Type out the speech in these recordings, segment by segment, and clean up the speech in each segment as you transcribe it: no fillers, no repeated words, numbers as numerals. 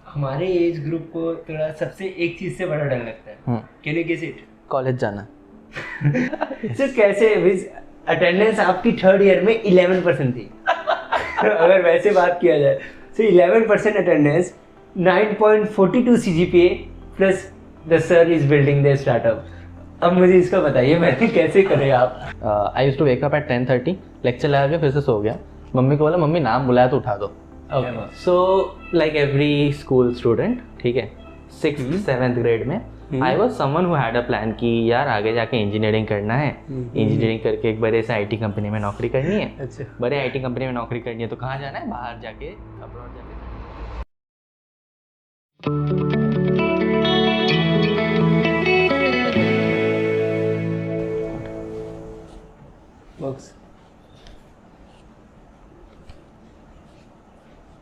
हमारे age group को थोड़ा सबसे एक चीज से बड़ा डर लगता है। Can you guess it? College जाना। सर कैसे अटेंडेंस आपकी थर्ड ईयर में 11% थी। अगर वैसे बात किया जाए तो 11% attendance, 9.42 CGPA plus the sir is building the startup. अब मुझे इसका बताइए मैंने कैसे करे आप? I used to wake up at 10:30, lecture लगा के फिर से सो गया। मम्मी को बोला मम्मी नाम बुलाया तो उठा दो। So like every school student, ठीक है, 6th-7th ग्रेड में I was someone who had a plan कि यार आगे जाके इंजीनियरिंग करना है, इंजीनियरिंग करके एक बड़े से आईटी कंपनी में नौकरी करनी है। अच्छा, बड़े आईटी कंपनी में नौकरी करनी है तो कहाँ जाना है? बाहर जाके, अब्रॉड जाके। बॉक्स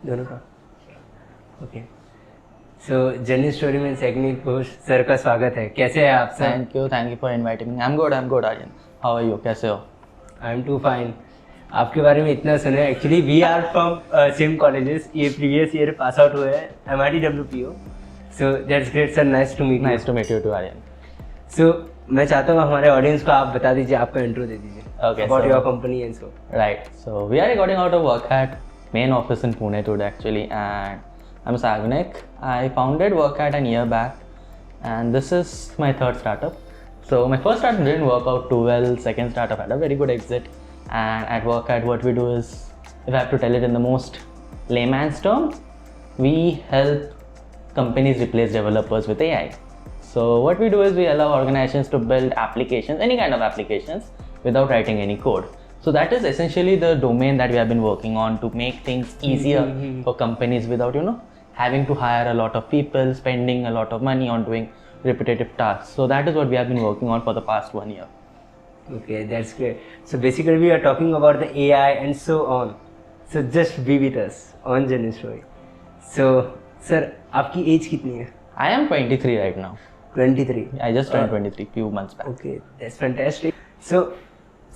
दोनों का ओके। सो जर्नी स्टोरी में सेकंड पोस्ट सर का स्वागत है। कैसे हैं आप सर? Thank you for inviting me. I am good Aryan, how are you? कैसे हो? I am too fine. आपके बारे में इतना सुना है, actually we are from same colleges. ये प्रीवियस ईयर पास आउट हुए हैं MIT WPO। So that's great sir, nice to meet you too Aryan. So मैं चाहता हूँ हमारे ऑडियंस को आप बता दीजिए, आपका इंट्रो दे दीजिए about your company and so. Right. So we are recording out of WorkAt main office in Pune today actually, and I'm Sagnik. I founded WorkAt a year back, and this is my third startup. So my first startup didn't work out too well. Second startup had a very good exit, and at WorkAt what we do is, if I have to tell it in the most layman's terms, we help companies replace developers with AI. So what we do is we allow organizations to build applications, any kind of applications, without writing any code. So that is essentially the domain that we have been working on, to make things easier for companies without, having to hire a lot of people, spending a lot of money on doing repetitive tasks. So that is what we have been working on for the past 1 year. Okay, that's great. So basically we are talking about the AI and so on. So just be with us on Journey Story. So sir, आपकी as कितनी है? I am 23 right now. 23. I just turned 23 few months back. Okay, that's fantastic. So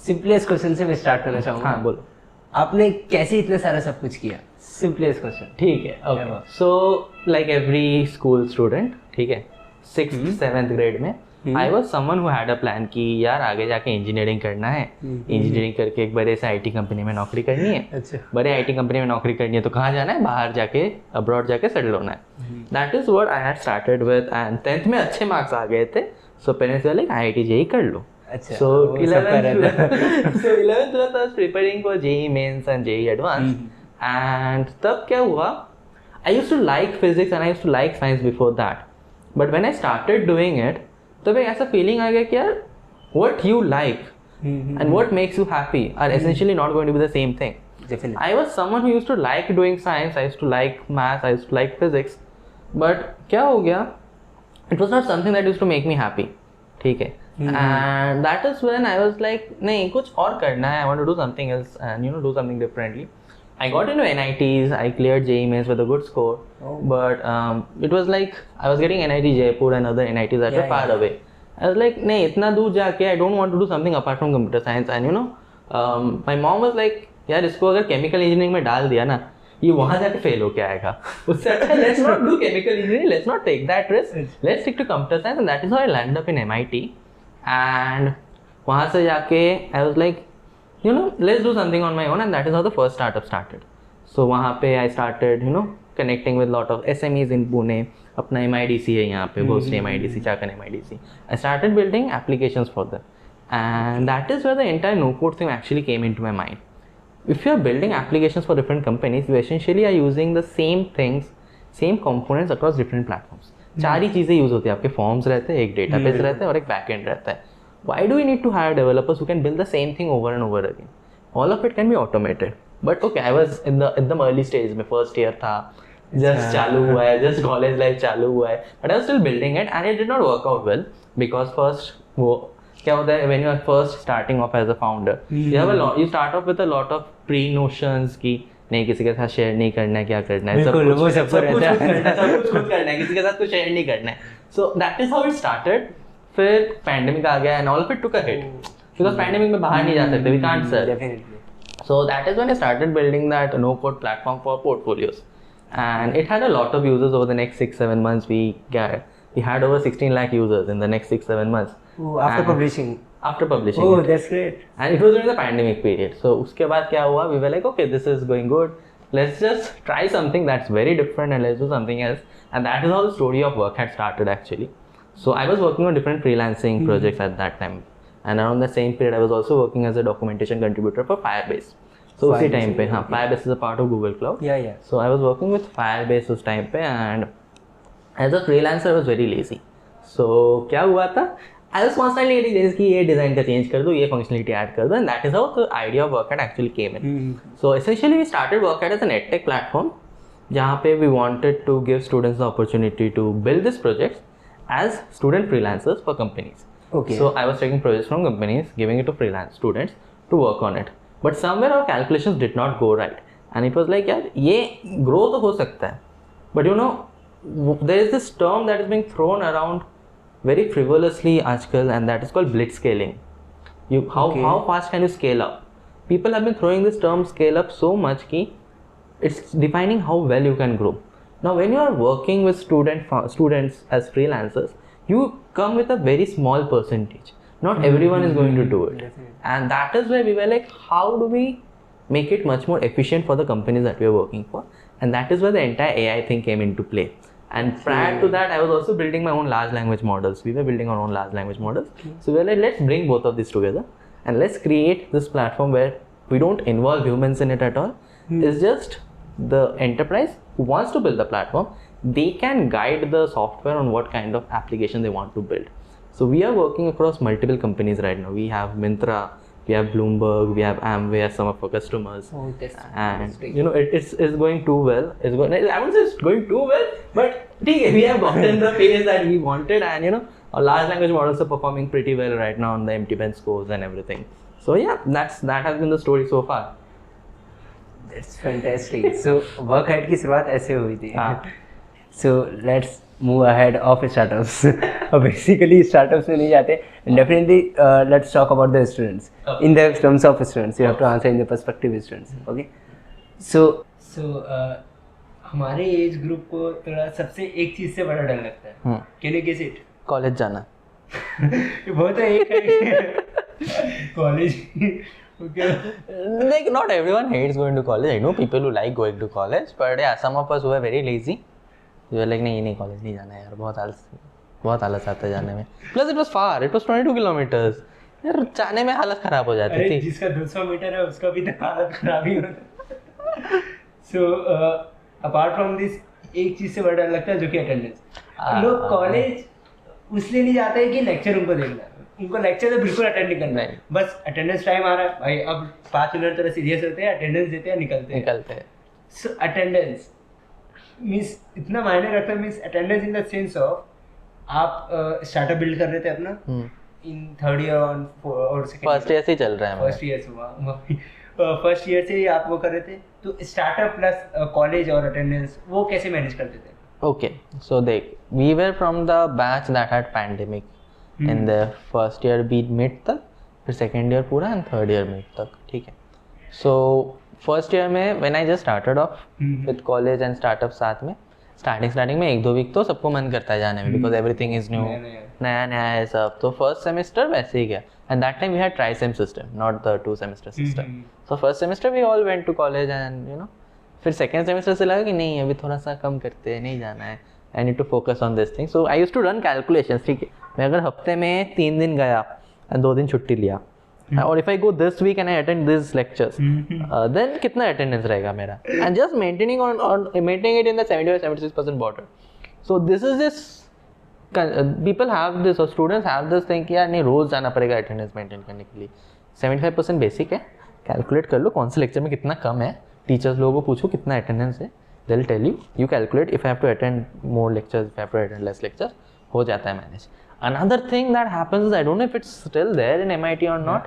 simplest question से मैं start करना चाहूँगा। हाँ बोलो। आपने कैसे इतना सारा सब कुछ किया? Simplest question. ठीक है, okay. So like every school student, ठीक है, 6th-7th ग्रेड में I was someone who had a plan कि यार आगे जाके इंजीनियरिंग करना है, इंजीनियरिंग करके एक बड़े से आईटी कंपनी में नौकरी करनी है। अच्छा, बड़े आईटी कंपनी में नौकरी करनी है तो कहाँ जाना है? बाहर जाके, अब्रॉड जाके सेटल होना है। That is what I had started with, and 10th में अच्छे मार्क्स आ गए थे, सो पेरेंट्स वाले IIT JEE कर लो। अच्छा, So 11th I was preparing for JEE mains and JEE advanced, and तब क्या हुआ? I used to like physics and I used to like science before that, but when I started doing it, तब एक ऐसा feeling आ गया कि यार what you like and what makes you happy are essentially not going to be the same thing. Definitely. I was someone who used to like doing science, I used to like math, I used to like physics, but क्या हो गया? It was not something that used to make me happy. ठीक है, and that is when I was like नहीं कुछ और करना है, I want to do something else and do something differently. I got into NITs, I cleared JEE mains with a good score, but it was like I was getting NIT Jaipur and other NITs that were far away. I was like नहीं इतना दूर जाके I don't want to do something apart from computer science, and my mom was like यार इसको अगर chemical engineering में डाल दिया ना, ये वहाँ जाके फेल होके आएगा, उससे अच्छा let's not do chemical engineering, let's not take that risk, let's stick to computer science, and that is how I landed up in MIT. And वहाँ से जाके I was like let's do something on my own, and that is how the first startup started. So वहाँ पे I started connecting with lot of SMEs in Pune. अपना MIDC है यहाँ पे, Bhosle MIDC, Chakan MIDC. I started building applications for them, and that is where the entire no-code thing actually came into my mind. If you are building applications for different companies, you essentially are using the same things, same components across different platforms. चार ही चीज़ें use होती है आपके, forms रहते हैं, एक database रहता है और एक बैकएंड रहता है. Why do we need to hire developers who can build the same thing over and over again? All of it can be automated. But okay, I was in the early stage में, first year था, just चालू हुआ है, just college life चालू हुआ है, but I was still building it and it did not work out well because first वो क्या होता है when you are first starting off as a founder, you start off with a lot of pre-notions कि नहीं किसी के साथ share नहीं करना है, क्या करना है, सब कुछ खुद करना है, किसी के साथ कुछ शेयर नहीं करना है. So that is how it started. फिर पैंडेमिक आ गया and all of it took a hit because pandemic में बाहर नहीं जा सकते, we can't sell. So that is when I started building that no code platform for portfolios. and it had a lot of users over the next 6-7 months. We had over 16 lakh users in the next 6-7 months. Oh, after publishing. After publishing. Oh, it. that's great. And it was during the pandemic period. So उसके बाद क्या हुआ? We were like, okay, this is going good. Let's just try something that's very different and let's do something else. And that is how the story of work had started actually. So I was working on different freelancing projects at that time. And around the same period, I was also working as a documentation contributor for Firebase. So उसी time पे हाँ, Firebase is a part of Google Cloud. Yeah, yeah. So I was working with Firebase उस time पे, and as a freelancer I was very lazy. So क्या हुआ था? I was constantly getting changes कि ये design का change कर दो, ये functionality add कर दो, and that is how the idea of WorkAt actually came in. So essentially we started WorkAt as an edtech platform जहाँ पे we wanted to give students the opportunity to build these projects as student freelancers for companies. Okay. So I was taking projects from companies, giving it to freelance students to work on it. But somewhere our calculations did not go right, and it was like यार ये grow तो हो सकता है, but you know there is this term that is being thrown around very frivolously आजकल, and that is called blitzscaling. How fast can you scale up? People have been throwing this term scale up so much कि it's defining how well you can grow. Now when you are working with students as freelancers, you come with a very small percentage. Not everyone is going to do it. And that is where we were like, how do we make it much more efficient for the companies that we are working for? And that is where the entire AI thing came into play. And prior to that, I was also building my own large language models. We were building our own large language models. So we were like, let's bring both of these together and let's create this platform where we don't involve humans in it at all. It's just the enterprise who wants to build the platform. They can guide the software on what kind of application they want to build. So we are working across multiple companies right now. We have Myntra, we have Bloomberg, we have Amway as some of our customers. Oh, and you know it's going too well. I wouldn't say it's going too well, but we have gotten the phase that we wanted, and you know our large language models are performing pretty well right now on the MT Bench scores and everything. So yeah, that has been the story so far. That's fantastic. So WorkAt की शुरुआत ऐसे हुई थी. So let's move ahead of startups. Basically startups में नहीं जाते. And definitely let's talk about the students. In the terms of students, you have to answer in the perspective of students. Okay. So हमारे age group को थोड़ा सबसे एक चीज से बड़ा डर लगता है. Can you guess it? College जाना. वो तो एक college. Like not everyone hates going to college. I know people who like going to college, but yeah, some of us who are very lazy. We were like नहीं college नहीं जाना यार, बहुत आलस आता है जाने में. Plus it was far. It was 22 kilometers. यार जाने में हालत खराब हो जाती थी. जिसका 200 मीटर है उसका भी तो हालत खराब ही होता है. So apart from this, एक चीज से बड़ा डर लगता है जो कि अटेंडेंस. लोग कॉलेज उसलिए नहीं जाते हैं कि लेक्चर उनको देखना है. उनको लेक्चर तो बिल्कुल अटेंड नहीं करना है. बस अटेंडेंस टाइम आ रहा है भाई, अब 5 मिनट थोड़ा सीरियस होते हैं, अटेंडेंस देते हैं, निकलते हैं. सो अटेंडेंस मीन्स इतना मायने रखता है. Means attendance in the sense of आप स्टार्टअप बिल्ड कर रहे थे अपना इन थर्ड ईयर और फर्स्ट ईयर से चल रहा है. फर्स्ट ईयर से फर्स्ट ईयर से आप वो कर रहे थे. तो स्टार्टअप प्लस कॉलेज और अटेंडेंस वो कैसे मैनेज करते थे? ओके, सो देख, we were from the batch that had pandemic. In the first year be mid तक, फिर सेकेंड ईयर पूरा एंड थर्ड ईयर मिड तक. ठीक है. सो फर्स्ट ईयर में when I just started off with college and startup साथ में, starting में 1-2 वीक तो सबको मन करता है जाने में, बिकॉज एवरीथिंग इज न्यू, नया है सब. तो फर्स्ट सेमेस्टर वैसे ही गया, and that time we had tri sem system, not the 2 semester system. So first semester we all went to college and you know, फिर सेकेंड सेमेस्टर से लगा कि नहीं अभी थोड़ा सा कम करते हैं, नहीं जाना है, I need to focus on this thing. So I used to run calculations. ठीक है, मैं अगर हफ्ते में 3 दिन गया एंड 2 दिन छुट्टी लिया, और if I go this weekend I attend this lectures, then कितना अटेंडेंस रहेगा मेरा, and just maintaining it in the 75-76% border. So this is this, people have this और स्टूडेंट्स हैव दिस थिंग कि यार नहीं रोज जाना पड़ेगा अटेंडेंस मेंटेन करने के लिए. 75% बेसिक है, कैलकुलेट कर लो कौन से लेक्चर में कितना कम है, टीचर्स लोगों को पूछो कितना अटेंडेंस है, they will tell you, you calculate. If I have to attend more lectures, if I have to attend less lectures, हो जाता है manage. Another thing that happens is, I don't know if it's still there in MIT or not,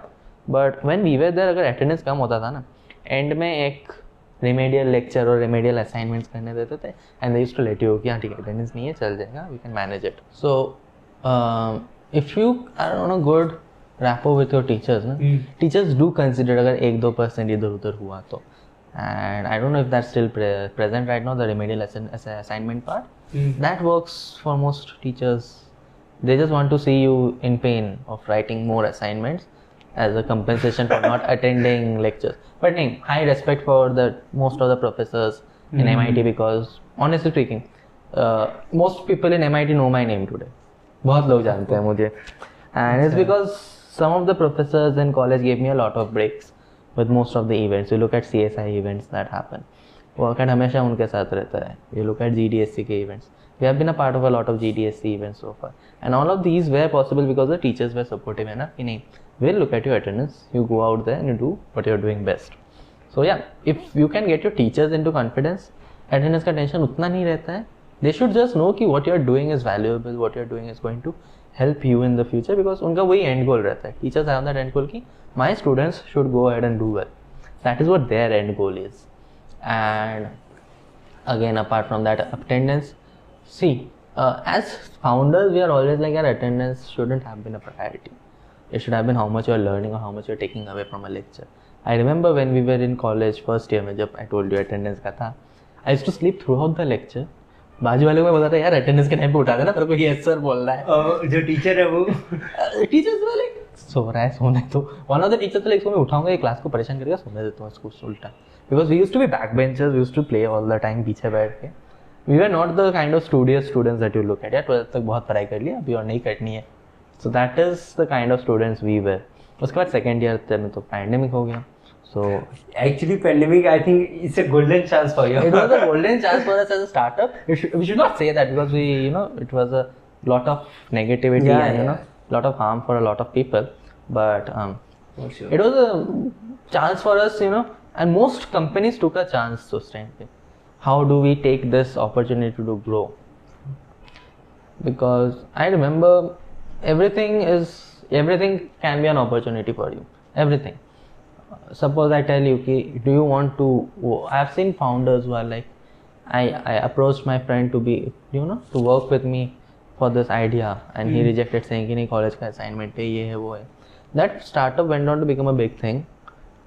but when we were there, अगर attendance कम होता था ना, end में एक remedial lecture और remedial assignments करने देते थे, and they used to let you कि हाँ ठीक है attendance नहीं है, चल जाएगा, we can manage it. So if you are on a good rapport with your teachers ना, teachers do consider अगर 1-2% इधर उधर हुआ तो, and I don't know if that's still present right now, the remedial assignment part. That works for most teachers. They just want to see you in pain of writing more assignments as a compensation for not attending lectures. But high respect for the most of the professors in MIT, because honestly speaking, most people in MIT know my name today. बहुत लोग जानते हैं मुझे, and it's because some of the professors in college gave me a lot of breaks with most of the events. You look at CSI events that happen, WorkAt हमेशा उनके साथ रहता है. You look at GDSC के events. We have been a part of a lot of GDSC events so far, and all of these were possible because the teachers were supportive enough. कि नहीं, we'll look at your attendance, you go out there and you do what you're doing best. So yeah, if you can get your teachers into confidence, attendance का tension उतना नहीं रहता है. They should just know कि what you're doing is valuable, what you're doing is going to help you in the future, because उनका वही end goal रहता है. Teachers have that end goal कि my students should go ahead and do well. That is what their end goal is. And again, apart from that, attendance, see, as founders, we are always like, our attendance shouldn't have been a priority. It should have been how much you're learning or how much you're taking away from a lecture. I remember when we were in college first year में जब I told you attendance का था, I used to sleep throughout the lecture. बाजू वाले को मैं बोलता था यार अटेंडेंस के टाइम पे उठा देना, तेरे को यस सर बोल रहा है. जो टीचर है वो टीचर्स वाले सो रहा है सोने, तो one of the teachers like, इसको मैं उठाऊंगा ये क्लास को परेशान करेगा, सोने देता हूँ इसको उल्टा. Because we used to be back benchers, we used to play all the time पीछे बैठ के. We were not the kind of studious students that you look at. यार 12th तक बहुत पढ़ाई कर लिया, अभी और नहीं करनी है. So that is the kind of students we were. उसके बाद सेकेंड ईयर में तो पैंडेमिक हो गया. So actually pandemic, I think it's a golden chance for you. It was a golden chance for us as a startup. We should not say that, because it was a lot of negativity and lot of harm for a lot of people. But sure. It was a chance for us, and most companies took a chance those times. How do we take this opportunity to grow? Because I remember everything can be an opportunity for you. Everything. Suppose I tell you, do you want to? I've seen founders who are like, I approached my friend to be, to work with me for this idea, and he rejected, saying कि नहीं college का assignment पे ये है वो है. That startup went on to become a big thing,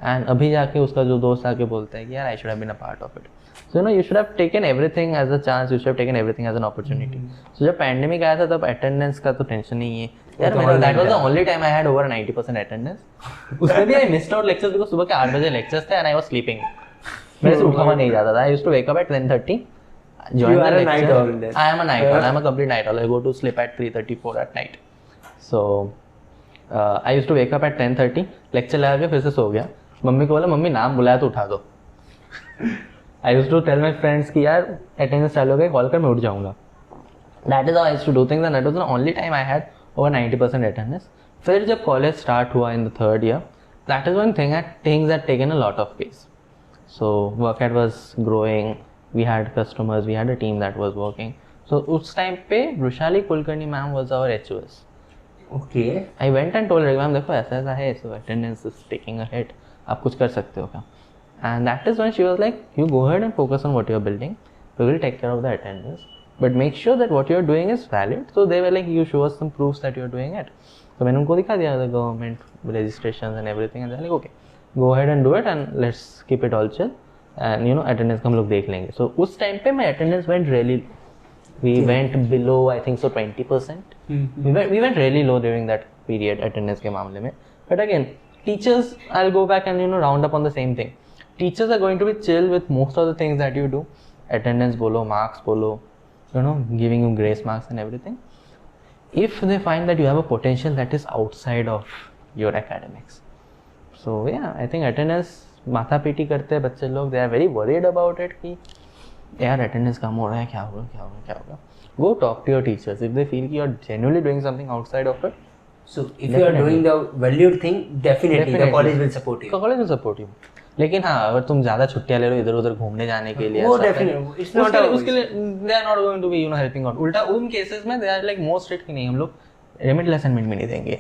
and अभी जाके उसका जो दोस्त आके बोलता है कि यार I should have been a part of it. So you should have taken everything as a chance. You should have taken everything as an opportunity. So जब pandemic आया था तब attendance का तो tension नहीं है. यार मेरा that was the only time I had over 90% attendance. उसमें भी I missed out lectures because सुबह के 8 बजे lectures थे and I was sleeping. मेरे से उठा हुआ नहीं जाता था. I used to wake up at 10:30. You are a night owl then. I am a night owl. I am a complete night owl. I go to sleep at 3:34 at night. So I used to wake up at 10:30. lecture लगा के फिर से सो गया. Mummy को बोला mummy नाम बुलाया तो उठा दो. I used to tell my friends कि यार attendance चालू हो गई, कॉल कर मैं उठ जाऊँगा. That is how I used to do things, and that was the only time I had over 90% attendance. फिर जब कॉलेज स्टार्ट हुआ in the third year, that is when things had taken a lot of pace. So WorkAt was growing, we had customers, we had a team that was working. So उस time पे Vrushali Kulkarni ma'am was our HOS. Okay. I went and told her, ma'am देखो ऐसा ऐसा है, so attendance is taking a hit, आप कुछ कर सकते हो क्या? And that is when she was like, you go ahead and focus on what you're building, we will take care of the attendance, but make sure that what you're doing is valid. So they were like, you show us some proofs that you're doing it. So मैंने उनको दिखा दिया the government registrations and everything, and they're like, okay, go ahead and do it and let's keep it all chill, and attendance हम लोग देख लेंगे. So उस time पे my attendance went really, we went below I think so 20%. We went really low during that period attendance के मामले में. But again, teachers, I'll go back and round up on the same thing. Teachers are going to be chill with most of the things that you do. Attendance bolo, marks bolo, giving you grace marks and everything. If they find that you have a potential that is outside of your academics. So yeah, I think attendance माथा PT करते हैं बच्चे लोग. They are very worried about it कि यार attendance कम हो रहा है, क्या होगा. Go talk to your teachers. If they feel कि you're genuinely doing something outside of it. So if you are doing the valued thing, definitely the college will support you. The college will support you. लेकिन हाँ, अगर तुम ज़्यादा छुट्टियाँ ले लो इधर उधर घूमने जाने के लिए, वो definitely, it's not उसके लिए they are not going to be helping out. उल्टा उन केसेस में they are like more strict कि नहीं हम लोग remedial assignment में नहीं देंगे.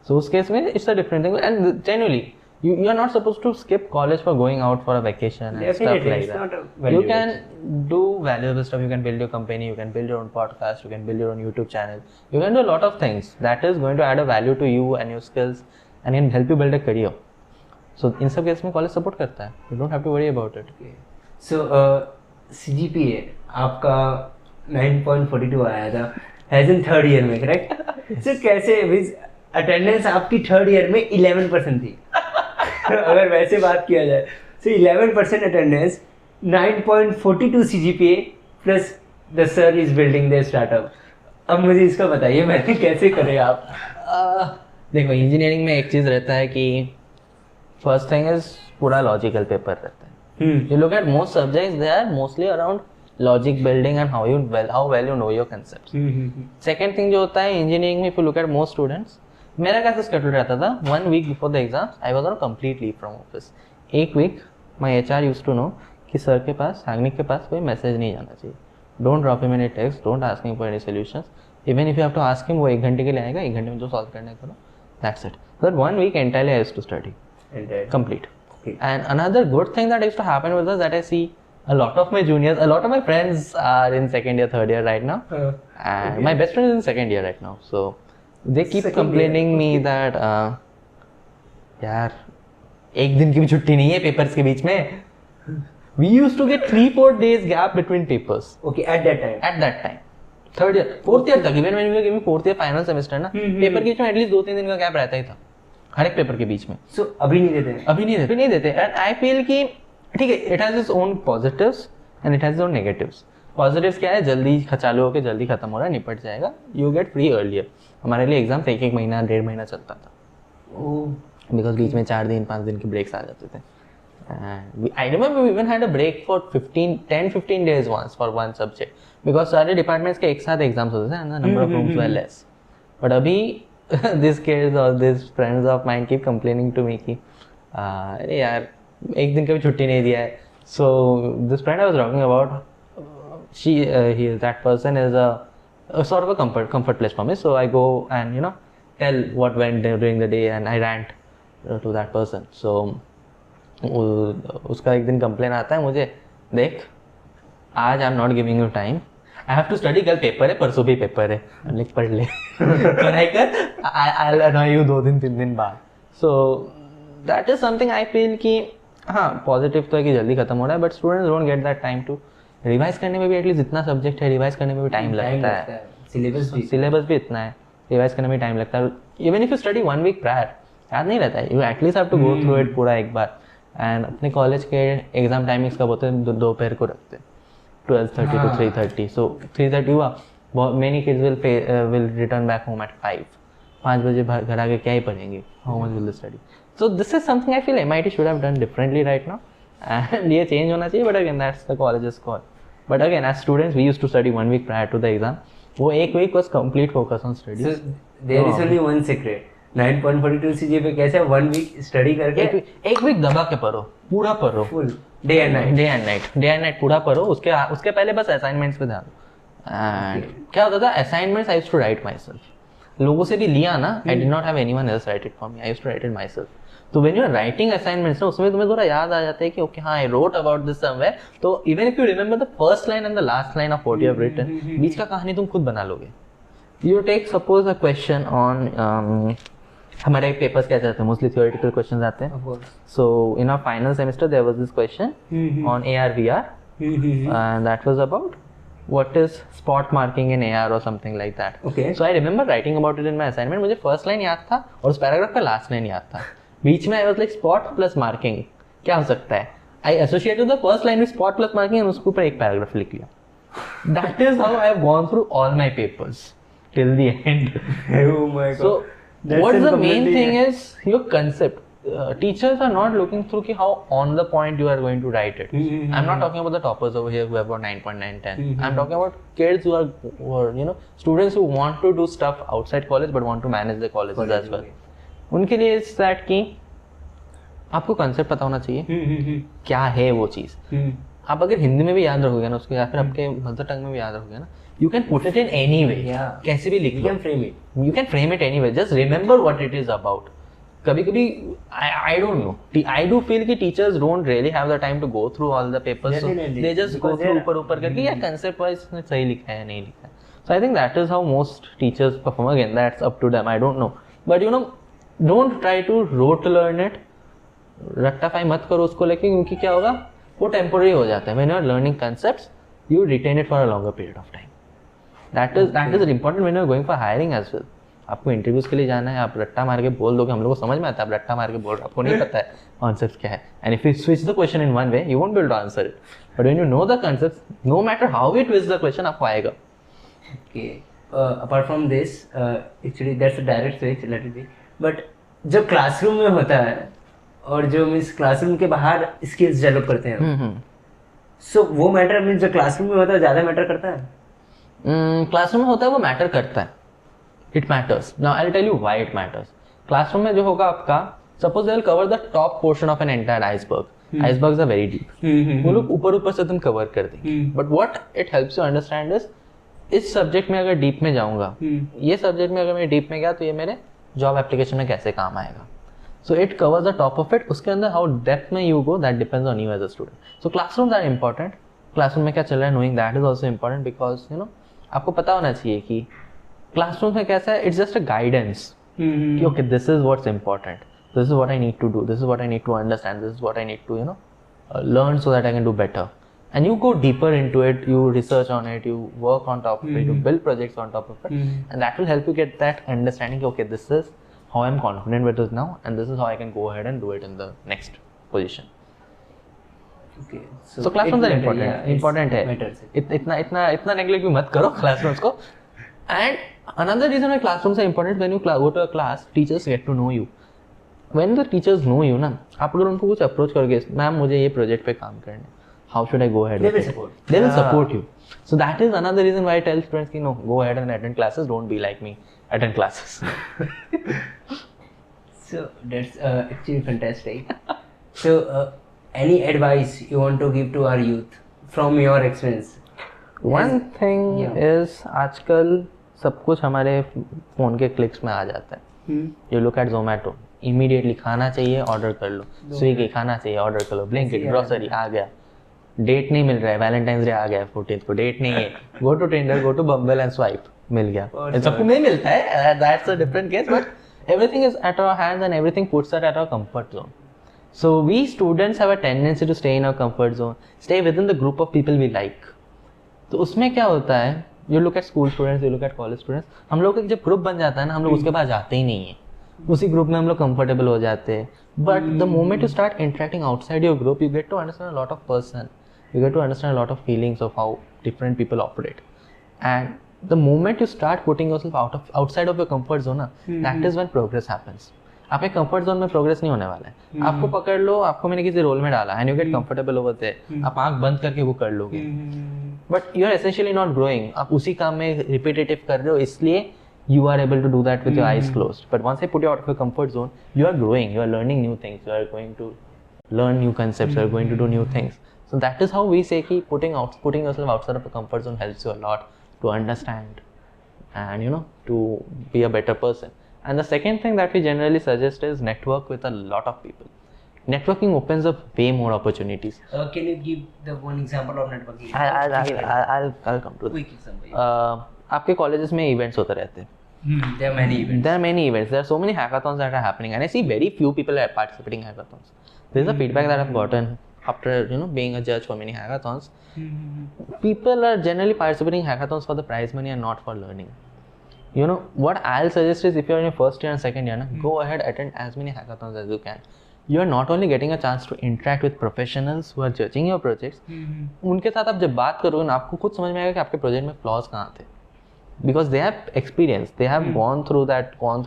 So उस केस में it's a different thing, and genuinely you are not supposed to skip college for going out for a vacation and stuff like that. You can do valuable stuff. You can build your company, you can build your own podcast, you can build your own YouTube channel, you can do a lot of things that is going to add a value to you and your skills and can help you build a career. सो इन सब case में college support करता है, you don't have to worry about it. So CGPA आपका 9.42 आया था as in third year में, correct? Sir कैसे attendance आपकी थर्ड ईयर में 11% थी अगर वैसे बात किया जाए, so 11% attendance, 9.42 CGPA plus the sir is building the startup. अब मुझे इसका बताइए मैंने कैसे करे आप? देखो इंजीनियरिंग में एक चीज़ रहता है कि फर्स्ट थिंग इज पूरा लॉजिकल पेपर रहता है. You look at most subjects, they are mostly around logic building and how well you know your concept. Second thing जो होता है इंजीनियरिंग में, if you look at most students, मेरा कैसे schedule रहता था, 1 week before the exams I was on complete leave from office. एक week my HR used to know कि सर के पास, साग्निक के पास कोई मैसेज नहीं जाना चाहिए. Don't drop him any text, don't ask him for any solutions. Even if you have to ask him, वो 1 घंटे के लिए आएगा, 1 घंटे में जो सॉल्व करना है करो, that's it. That 1 week entirely I used to study complete. Okay. And another good thing that used to happen with us, that I see a lot of my juniors, a lot of my friends are in second year, third year right now, and my best friend is in second year right now. So they keep complaining me that यार एक दिन की भी छुट्टी नहीं है papers के बीच में. We used to get 3-4 days gap between papers. Okay, at that time. Third year, fourth year तक, even when we were giving fourth year final semester ना, पेपर के बीच में एटलीस्ट 2-3 दिन का गैप रहता ही था हर एक पेपर के बीच में. So अभी नहीं देते. And I feel कि ठीक है, it has its own positives and it has its own negatives. Positives क्या है, जल्दी चालू होकर जल्दी खत्म हो रहा है, निपट जाएगा, you get free earlier. हमारे लिए एग्जाम 1 महीना 1.5 महीना चलता था, बिकॉज बीच में 4 दिन 5 दिन के ब्रेक्स आ जाते थे. And I remember we even had a break for 10-15 days once for one subject, because सारे डिपार्टमेंट्स के एक साथ एग्जाम्स होते थे and the number of rooms were less. But अभी these kids or these friends of mine keep complaining to me कि अरे यार एक दिन का भी छुट्टी नहीं दिया है. So this friend I was talking about, that person is a sort of a comfort place for me. So I go and tell what went during the day and I rant to that person. So उसका एक दिन complain आता है मुझे, देख आज I am not giving you time, I have to study, कल paper है, परसों भी पेपर है, लिख पढ़ ले पढ़ाई कर, आई विल अनॉय यू 2-3 दिन बाद. सो that is something I feel कि हाँ पॉजिटिव तो है कि जल्दी खत्म हो रहा है, but students don't get that time to revise करने में भी. एटलीस्ट जितना सब्जेक्ट है रिवाइज करने में भी टाइम लगता है, सिलेबस भी इतना है, रिवाइज करने में टाइम लगता है. Even if you study 1 week prior, याद नहीं रहता है, you at least have to go through it पूरा एक बार. एंड अपने कॉलेज के एग्जाम टाइमिंग्स कब होते हैं, दोपहर को रखते हैं 12:30 to 3:30. सो 3:30 हुआ, many kids will return back home at 5 बजे घर आके क्या ही पढ़ेंगे, how much will they study. So this is something I feel MIT should have done differently right now, and ये चेंज होना चाहिए. But again that's the colleges call. But again as students we used to study 1 week prior to the exam. वो 1 week was complete focus on studies. So there is only one secret. 9.42 CGPA पे कैसे 1 week study करके एक week दबा के पढ़ो, पूरा पढ़ो, फुल डे एंड नाइट पूरा पढ़ो. उसके पहले बस असाइनमेंट्स पे ध्यान. एंड क्या होता था, assignments I used to write myself. लोगों से भी लिया ना, I did not have anyone else write it for me, I used to write it myself. तो when you are writing assignments ना, उसमें तुम्हें थोड़ा याद आ जाता है कि ओके हाँ I wrote about this somewhere. तो even if you remember the first line and the last line of what you have written, बीच का कहानी तुम खुद बना लोगे. You take suppose a question on, हमारे पेपर्स कैसे आते हैं, मोस्टली थियोरेटिकल क्वेश्चंस आते हैं. So in our final semester there was this question on AR VR, and that was about what is spot marking in AR or something like that. Okay. So I remember writing about it in my assignment. मुझे first line याद था और उस paragraph का last line याद था. बीच में I was like spot plus marking क्या हो सकता है, I associated the first line with spot plus marking and उसके ऊपर एक पैराग्राफ लिख लिया. That is how I have gone through all my papers till the end. Oh my god. So what's the main thing is your concept. Teachers are not looking through ki how on the point you are going to write it. I'm not talking about the toppers over here who have got 9.9, 10. I'm talking about kids who are students who want to do stuff outside college but want to manage the colleges as well. उनके लिए इस that कि आपको concept पता होना चाहिए क्या है वो चीज़. आप अगर हिंदी में भी याद रखोगे ना उसको, या फिर आपके मदर टंग में भी याद रखोगे ना, you can put it in any way. कैसे भी लिख लो, you can frame it anyway. Just remember what it is about. कभी-कभी I don't know. I do feel कि teachers don't really have the time to go through all the papers. So they just go through ऊपर करके या concept wise इसने सही लिखा है या नहीं लिखा है. So I think that is how most teachers perform. Again, that's up to them. I don't know. But don't try to rote learn it. रट्टाफाई मत करो उसको लेके, क्योंकि क्या होगा वो टेम्पोररी हो जाता है. When you are learning concepts you retain it for a longer period of time. That is important when you are going for hiring as well. आपको इंटरव्यूज के लिए जाना है, आप रट्टा मार के बोल दोगे, हम लोग को समझ में आता है आप रट्टा मार के बोल रहे हो, आपको नहीं पता है कॉन्सेप्ट क्या है. And if you switch the question in one way you won't be able to answer it. But when you know the concept, no matter how you twist the question, आपको आएगा. Okay. Apart from this, actually that's a direct switch, let it be. But जो classroom में होता है और जो means classroom के बाहर स्किल्स डेवलप करते हैं, सो वो मैटर मीन्स जो क्लासरूम में होता है ज़्यादा मैटर करता है. क्लासरूम में होता है वो मैटर करता है. It matters. Now I will tell you why it matters. Classroom में जो होगा आपका, suppose they will cover the top portion of an entire iceberg. Icebergs are very deep. वो लोग ऊपर ऊपर से तुम कवर कर देंगे. But what it helps you understand इस सब्जेक्ट में अगर डीप में जाऊंगा, ये सब्जेक्ट में अगर मैं डीप में गया तो ये मेरे जॉब एप्लीकेशन में कैसे काम आएगा. So it covers the top of it. उसके अंदर हाउ डेप्थ में you go that depends on you as a student. So classrooms are important. Classroom में क्या चल रहा है knowing that is also important, because you know आपको पता होना चाहिए कि क्लासरूम में कैसा है. इट्स जस्ट अ गाइडेंस कि okay this is what's important, this is what I need to do, this is what I need to understand, this is what I need to you know learn so that I can do better. And you go deeper into it, you research on it, you work on top of it, you build projects on top of it, and that will help you get that understanding, okay, this is how I'm confident with this now, and this is how I can go ahead and do it in the next position. Okay. So classrooms are important. Yeah, important है. Matters. इतना neglect भी मत करो classrooms को. And another reason why classrooms are important, when you go to a class, teachers get to know you. When the teachers know you ना, आप अगर उनको कुछ अप्रोच करोगे, मैम मुझे ये प्रोजेक्ट पे काम करना है, how should I go ahead? They will support. They will support you. So that is another reason why I tell students कि no, go ahead and attend classes. Don't be like me, attend classes. So that's actually fantastic. So any advice you want to give to our youth from your experience? One thing is आजकल सब कुछ हमारे phone के clicks में आ जाता है. You look at Zomato. Immediately खाना चाहिए ऑर्डर कर लो, स्विगी खाना चाहिए ऑर्डर कर लो, ब्लिंकिट ग्रोसरी आ गया. डेट नहीं मिल रहा है, वैलेंटाइंस डे आ गया 14th को, डेट नहीं है, go to Tinder, go to Bumble and swipe, मिल गया. सबको नहीं मिलता है, that's a different case, but everything is at our hands and everything puts us at our comfort zone. So we students have a tendency to stay in our comfort zone, stay with in the group of people we like. तो उसमें क्या होता है, you look at school students, you look at college students, हम लोग का जब group बन जाता है ना, हम लोग उसके पास जाते ही नहीं है, उसी ग्रुप में हम लोग कंफर्टेबल हो जाते हैं. But the moment you start interacting outside your group, you get to understand a lot of person, you get to understand a lot of feelings of how different people operate. And the moment you start putting yourself outside of your comfort zone, that is when progress happens. आपके comfort zone में progress नहीं होने वाला है. आपको पकड़ लो, आपको मैंने किसी रोल में डाला and you get comfortable over there, आप आंख बंद करके वो कर लोगे, but you are essentially not growing. आप उसी काम में रिपीटेटिव कर रहे हो, इसलिए you are able to do that with your eyes closed. But once I put you out of your comfort zone, you are growing, you are learning new things, you are going to learn new concepts, you are going to do new things. So that is how we say कि putting yourself outside of a comfort zone helps you a lot to understand and you know to be a better person. And the second thing that we generally suggest is network with a lot of people. Networking opens up way more opportunities. Can you give the one example of networking? I'll come to Quick example. आपके colleges में events होते रहते हैं. There are many events. There are many events. There are so many hackathons that are happening, and I see very few people are participating in hackathons. This is a feedback that I've gotten after being a judge for many hackathons. People are generally participating in hackathons for the prize money and not for learning. What I'll suggest is if you're in your first year and second year, go ahead, attend as many hackathons as you can. You are not only getting a chance to interact with professionals who are judging your projects. उनके साथ आप जब बात करोगे ना, आपको खुद समझ में आएगा कि आपके प्रोजेक्ट में फ्लॉज कहाँ थे. Because they have experience, they have gone through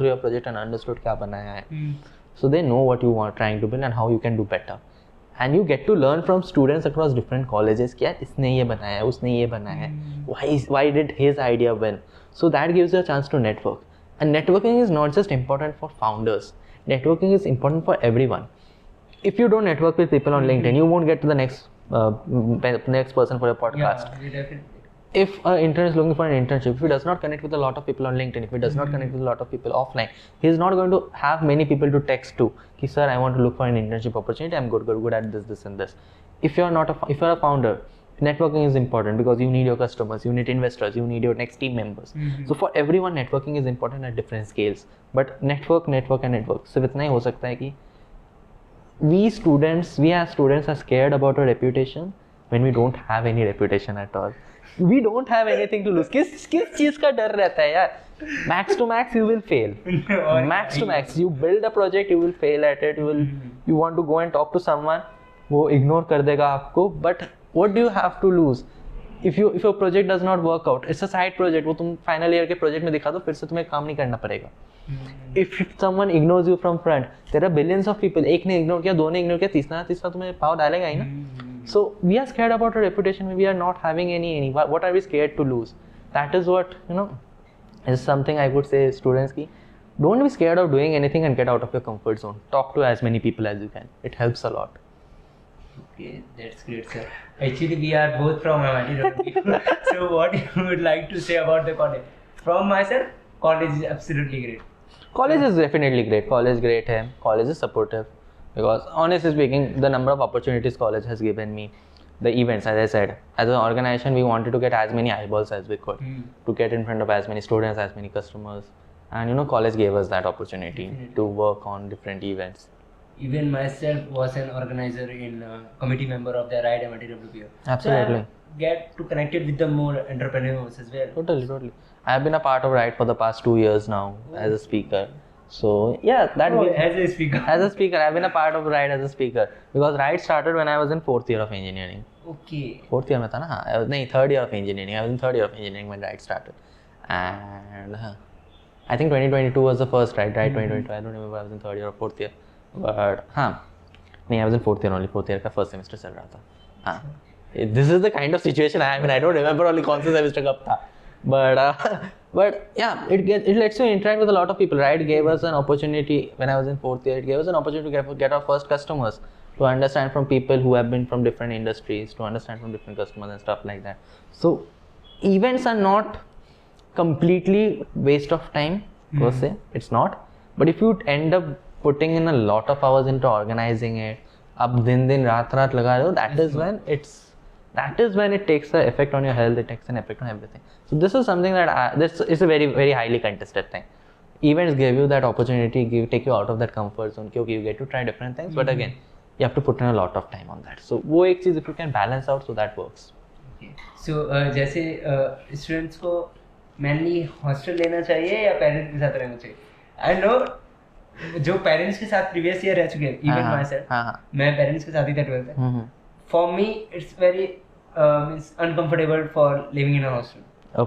your project and understood क्या बनाया है. So they know what you are trying to build and how you can do better. And you get to learn from students across different colleges कि यार इसने ये बनाया है, उसने ये बनाया है, why did his idea win. So that gives you a chance to network. And networking is not just important for founders. Networking is important for everyone. If you don't network with people on LinkedIn, you won't get to the next person for your podcast. Yeah, definitely. If an intern is looking for an internship, if he does not connect with a lot of people on LinkedIn, if he does not connect with a lot of people offline, he is not going to have many people to text to. Ki sir, I want to look for an internship opportunity. I'm good at this and this. If you're a founder, networking is important because you need your customers, you need investors, you need your next team members. So for everyone, networking is important at different scales. But network. सिर्फ इतना ही हो सकता है कि we as students are scared about our reputation when we don't have any reputation at all. We don't have anything to lose. किस चीज का डर रहता है यार? Max to max you will fail. Max to max you build a project, you will fail at it. You want to go and talk to someone, वो ignore कर देगा आपको. But what do you have to lose? If your project does not work out, it's a side project. वो तुम final year के project में दिखा दो, फिर से तुम्हें काम नहीं करना पड़ेगा. If someone ignores you from front, there are billions of people. एक ने ignore किया, दो ने ignore किया, तीसरा तुम्हें पाव डालेगा ही ना. So we are scared about our reputation. We are not having any. What are we scared to lose? That is what is something I would say students ki. Don't be scared of doing anything and get out of your comfort zone. Talk to as many people as you can. It helps a lot. Okay, that's great, sir. Actually, we are both from MIT. So what you would like to say about the college? From myself, college is absolutely great. College is definitely great. College great hai. College is supportive. Because honestly speaking, the number of opportunities college has given me, the events, as I said, as an organization, we wanted to get as many eyeballs as we could, to get in front of as many students, as many customers, and college gave us that opportunity to work on different events. Even myself was an organizer in committee member of the RIDE MIT WPO. Absolutely. So get to connect it with the more entrepreneurs as well. Totally. I have been a part of RIDE for the past 2 years now as a speaker. So yeah, as a speaker. As a speaker, I've been a part of RIDE as a speaker because RIDE started when I was in 4th year of engineering. Okay. 4th year में था ना? I was 3rd year of engineering. I was in 3rd year of engineering when RIDE started, and I think 2022 was the first RIDE 2022. I don't remember I was in 3rd year or 4th year, but I was in 4th year only. 4th year का first semester चल रहा था. This is the kind of situation I am in. I don't remember only कौन से semester कब था. But yeah, it lets you interact with a lot of people. RIDE gave us an opportunity when I was in 4th year. It gave us an opportunity to get our first customers, to understand from people who have been from different industries, to understand from different customers and stuff like that. So events are not completely waste of time per se. It's not. But if you end up putting in a lot of hours into organizing it, ab din raat laga rahe ho, that is when it takes an effect on your health, it takes an effect on everything. So this is something that this is a very, very highly contested thing. Events give you that opportunity, take you out of that comfort zone. Okay, you get to try different things, but again, you have to put in a lot of time on that. So वो एक चीज़ if you can balance out, so that works. Okay. So जैसे students को mainly hostel लेना चाहिए या parents के साथ रहना चाहिए? I know जो parents के साथ previous year रह चुके हैं, even myself, मैं parents के साथ ही था 12th में. For me, it's very uncomfortable for living in a hostel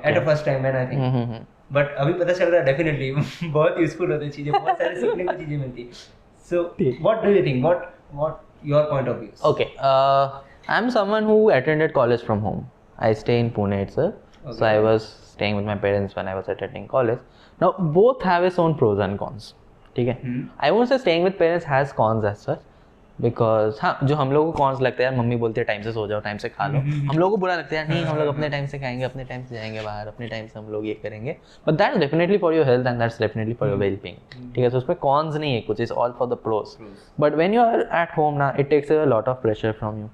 at the first time when I think. But अभी पता चल रहा है definitely बहुत useful होती है चीजें, बहुत सारे सीखने को चीजें मिलती है. So what do you think? What your point of view? Okay, I'm someone who attended college from home. I stay in Pune itself, so I was staying with my parents when I was attending college. Now both have its own pros and cons. ठीक है? I won't say staying with parents has cons as such. Because जो हम लोगों को cons लगता है यार, mummy बोलती है टाइम से सो जाओ, टाइम से खा लो. हम लोगों को बुरा लगता है नहीं, हम लोग अपने टाइम से खाएंगे, अपने टाइम से जाएंगे बाहर, अपने टाइम से हम लोग ये करेंगे. But that is definitely for your health and that's definitely for your well being. ठीक है, तो उसमें कॉन्स नहीं है कुछ, is all for the pros. But when you are at home ना, it takes a lot of pressure from you.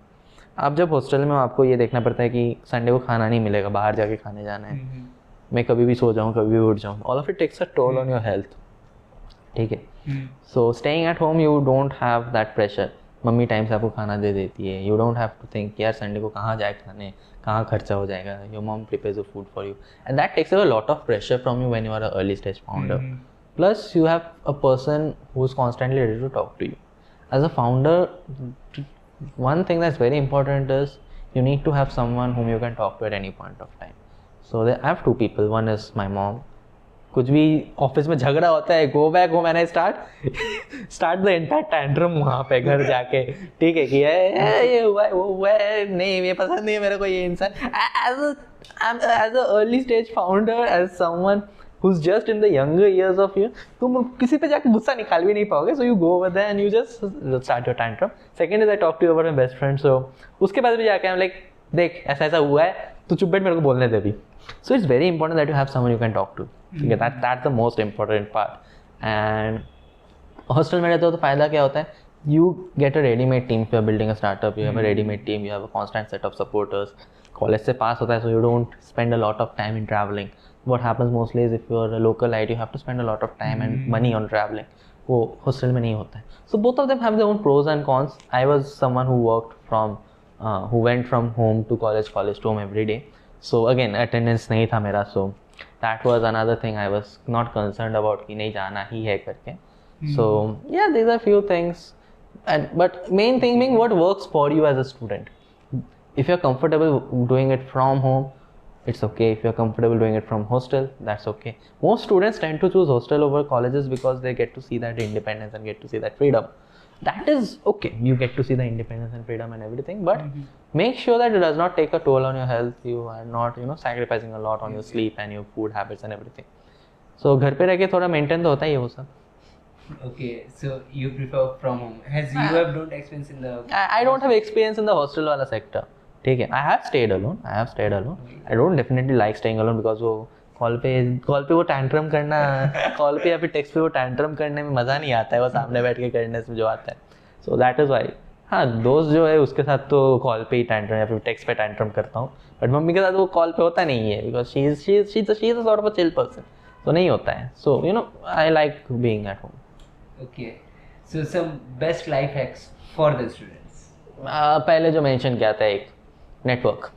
आप जब हॉस्टल में हो, आपको ये देखना पड़ता है कि संडे को खाना नहीं मिलेगा, बाहर जाके खाने जाना है. मैं कभी भी सो जाऊँ, कभी भी उठ जाऊँ, all of it takes a toll on your health. ठीक है, so staying at home you don't have that pressure. Mummy time से आपको खाना दे देती है. You don't have to think यार संडे को कहाँ जाए खाने, कहाँ खर्चा हो जाएगा. Your mom prepares the food for you and that takes a lot of pressure from you when you are a early stage founder. Plus you have a person who is constantly ready to talk to you. As a founder, one thing that's very important is you need to have someone whom you can talk to at any point of time. So I have 2 people. One is my mom. कुछ भी office में झगड़ा होता है, go back home and I start the entire tantrum वहाँ पे घर जाके. ठीक है कि ये हुआ है, वो हुआ है, नहीं ये पसंद नहीं है मेरे को ये इंसान. As a early stage founder, as someone who's just in the younger years of you, तुम किसी पे जाके गुस्सा निकाल भी नहीं पाओगे. So you go over there and you just start your tantrum. Second is I talk to you about my best friend. So उसके बाद भी जाके I'm like, देख ऐसा ऐसा हुआ है, तो चुप बैठ, मेरे को बोलने दे भी. So it's very important that you have someone you can talk to. ठीक है, that's the most important part. And hostel में रहते हो तो फायदा क्या होता है? You get a ready-made team. If you are building a startup, you have a ready-made team. You have a constant set of supporters. College से पास होता है, so you don't spend a lot of time in traveling. What happens mostly is if you are a local lite, you have to spend a lot of time and money on traveling. वो hostel में नहीं होता है. So both of them have their own pros and cons. I was someone who worked from who went from home to college to home every day. So again attendance नहीं था मेरा, so that was another thing I was not concerned about कि नहीं जाना ही है करके. So yeah, these are few things, and but main thing being what works for you as a student. If you're comfortable doing it from home, it's okay. If you're comfortable doing it from hostel, that's okay. Most students tend to choose hostel over colleges because they get to see that independence and get to see that freedom. That is okay. You get to see the independence and freedom and everything, but make sure that it does not take a toll on your health. You are not, sacrificing a lot on your sleep and your food habits and everything. So घर पे रह के थोड़ा maintain तो होता ही है वो सब. Okay, so you prefer from home. Has you have don't experience in the? I don't have experience in the hostel वाला sector. ठीक है. I have stayed alone. I don't definitely like staying alone because वो call पे वो tantrum करना, call पे या फिर टेक्स्ट पे वो टैंट्रम करने में मज़ा नहीं आता है, वो सामने बैठ के करने से जो आता है. So that is why. हाँ, दोस्त जो है उसके साथ तो कॉल पे ही टैंट्रम या फिर टेक्स्ट पे टैंट्रम करता हूँ, बट मम्मी के साथ वो कॉल पे होता नहीं है because she is a sort of a chill person, तो नहीं होता है. So I like being at home. Okay, so some best life hacks for the students. पहले जो मेंशन किया था, एक network,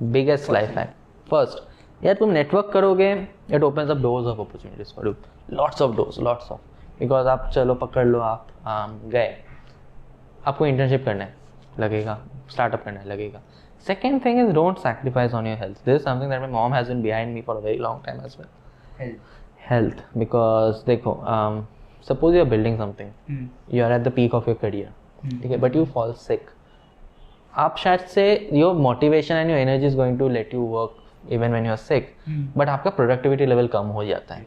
biggest life hack. First, यार तुम नेटवर्क करोगे, it opens up doors of opportunities for you, lots of, because आप चलो पकड़ लो, आप गए, आपको इंटर्नशिप करना है लगेगा, स्टार्टअप करना है लगेगा. Second thing is don't sacrifice on your health. This is something that my mom has been behind me for a very long time as well. Health, because देखो, suppose you are building something, you are at the peak of your career, ठीक है, but you fall sick. आप शायद से your motivation and your energy is going to let you work even when you are sick, but आपका productivity level कम हो जाता है.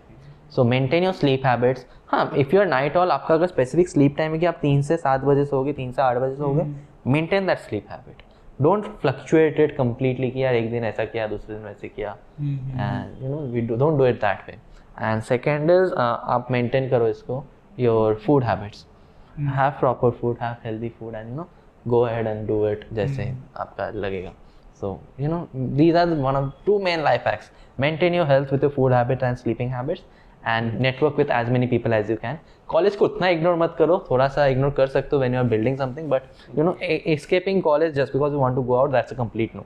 So maintain your sleep habits. हाँ, if you are night owl, आपका अगर specific sleep time है कि आप 3 से 7 बजे सोओगे, 3 से 8 बजे सोओगे, maintain that sleep habit. Don't fluctuate it completely कि यार एक दिन ऐसा किया, दूसरे दिन वैसे किया, and don't do it that way. And second is आप maintain करो इसको, your food habits. Have proper food, have healthy food, and go ahead and do it जैसे आपका लगेगा. So these are one of 2 main life hacks. Maintain your health with your food habits and sleeping habits, and network with as many people as you can. College को उतना ignore मत करो, थोड़ा सा ignore कर सकते हो when you are building something, but escaping college just because you want to go out, that's a complete no.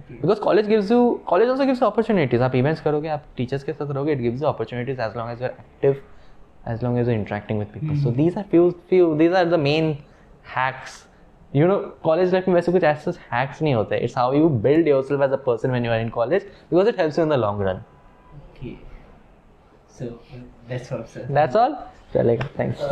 Because college also gives you opportunities. आप events करोगे, आप teachers के साथ रहोगे, it gives you opportunities as long as you are active, as long as you are interacting with people. So these are these are the main hacks. College life में वैसे कुछ ऐसे hacks नहीं होते. It's how you build yourself as a person when you are in college, because it helps you in the long run. Okay. So that's all, sir. That's all. चलेगा. Thanks.